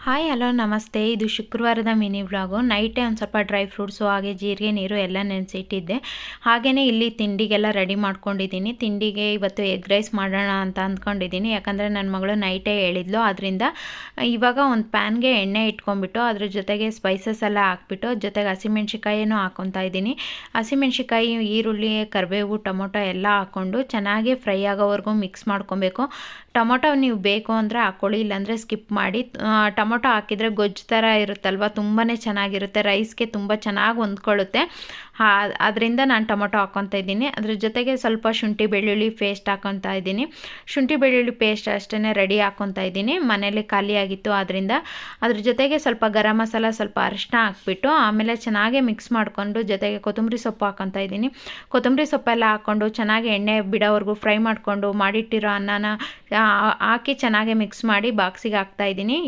Hi hello ನಮಸ್ತೆ. ಇದು ಶುಕ್ರವಾರದ ಮಿನಿ ವ್ಲಾಗು. ನೈಟೇ ಒಂದು ಸ್ವಲ್ಪ ಡ್ರೈ ಫ್ರೂಟ್ಸು ಹಾಗೆ ಜೀರಿಗೆ ನೀರು ಎಲ್ಲ ನೆನೆಸಿಟ್ಟಿದ್ದೆ. ಹಾಗೆಯೇ ಇಲ್ಲಿ ತಿಂಡಿಗೆಲ್ಲ ರೆಡಿ ಮಾಡ್ಕೊಂಡಿದ್ದೀನಿ. ತಿಂಡಿಗೆ ಇವತ್ತು ಎಗ್ ರೈಸ್ ಮಾಡೋಣ ಅಂತ ಅಂದ್ಕೊಂಡಿದ್ದೀನಿ. ಯಾಕಂದರೆ ನನ್ನ ಮಗಳು ನೈಟೇ ಹೇಳಿದ್ಲು. ಅದರಿಂದ ಇವಾಗ ಒಂದು ಪ್ಯಾನ್ಗೆ ಎಣ್ಣೆ ಇಟ್ಕೊಂಡ್ಬಿಟ್ಟು ಅದ್ರ ಜೊತೆಗೆ ಸ್ಪೈಸಸ್ ಎಲ್ಲ ಹಾಕ್ಬಿಟ್ಟು ಜೊತೆಗೆ ಹಸಿಮೆಣ್ಸಿಕಾಯಿನೂ ಹಾಕ್ಕೊತಾ ಇದ್ದೀನಿ. ಹಸಿಮೆಣ್ಸಿಕಾಯಿ, ಈರುಳ್ಳಿ, ಕರಿಬೇವು, ಟೊಮೊಟೊ ಎಲ್ಲ ಹಾಕ್ಕೊಂಡು ಚೆನ್ನಾಗಿ ಫ್ರೈ ಆಗೋವರೆಗೂ ಮಿಕ್ಸ್ ಮಾಡ್ಕೊಬೇಕು. ಟೊಮೊಟೊ ನೀವು ಬೇಕು ಅಂದರೆ ಹಾಕ್ಕೊಳ್ಳಿ, ಇಲ್ಲಾಂದರೆ ಸ್ಕಿಪ್ ಮಾಡಿ. ಟೊಮೊಟೊ ಹಾಕಿದರೆ ಗೊಜ್ಜು ಥರ ಇರುತ್ತಲ್ವ, ತುಂಬಾ ಚೆನ್ನಾಗಿರುತ್ತೆ. ರೈಸ್ಗೆ ತುಂಬ ಚೆನ್ನಾಗಿ ಹೊಂದ್ಕೊಳ್ಳುತ್ತೆ. ಅದರಿಂದ ನಾನು ಟೊಮೊಟೊ ಹಾಕ್ಕೊತಾ ಇದ್ದೀನಿ. ಅದ್ರ ಜೊತೆಗೆ ಸ್ವಲ್ಪ ಶುಂಠಿ ಬೆಳ್ಳುಳ್ಳಿ ಪೇಸ್ಟ್ ಹಾಕ್ಕೊತಾ ಇದ್ದೀನಿ. ಶುಂಠಿ ಬೆಳ್ಳುಳ್ಳಿ ಪೇಸ್ಟ್ ಅಷ್ಟೇ ರೆಡಿ ಹಾಕ್ಕೊತಾ ಇದ್ದೀನಿ. ಮನೇಲಿ ಖಾಲಿಯಾಗಿತ್ತು ಅದರಿಂದ. ಅದ್ರ ಜೊತೆಗೆ ಸ್ವಲ್ಪ ಗರಂ ಮಸಾಲ, ಸ್ವಲ್ಪ ಅರಿಶಿನ ಹಾಕ್ಬಿಟ್ಟು ಆಮೇಲೆ ಚೆನ್ನಾಗಿ ಮಿಕ್ಸ್ ಮಾಡಿಕೊಂಡು ಜೊತೆಗೆ ಕೊತ್ತಂಬರಿ ಸೊಪ್ಪು ಹಾಕ್ಕೊತಾ ಇದ್ದೀನಿ. ಕೊತ್ತಂಬರಿ ಸೊಪ್ಪೆಲ್ಲ ಹಾಕ್ಕೊಂಡು ಚೆನ್ನಾಗಿ ಎಣ್ಣೆ ಬಿಡೋವರೆಗೂ ಫ್ರೈ ಮಾಡಿಕೊಂಡು ಮಾಡಿಟ್ಟಿರೋ ಅನ್ನನ ಹಾಕಿ ಚೆನ್ನಾಗಿ ಮಿಕ್ಸ್ ಮಾಡಿ ಬಾಕ್ಸಿಗೆ ಹಾಕ್ತಾಯಿದ್ದೀನಿ.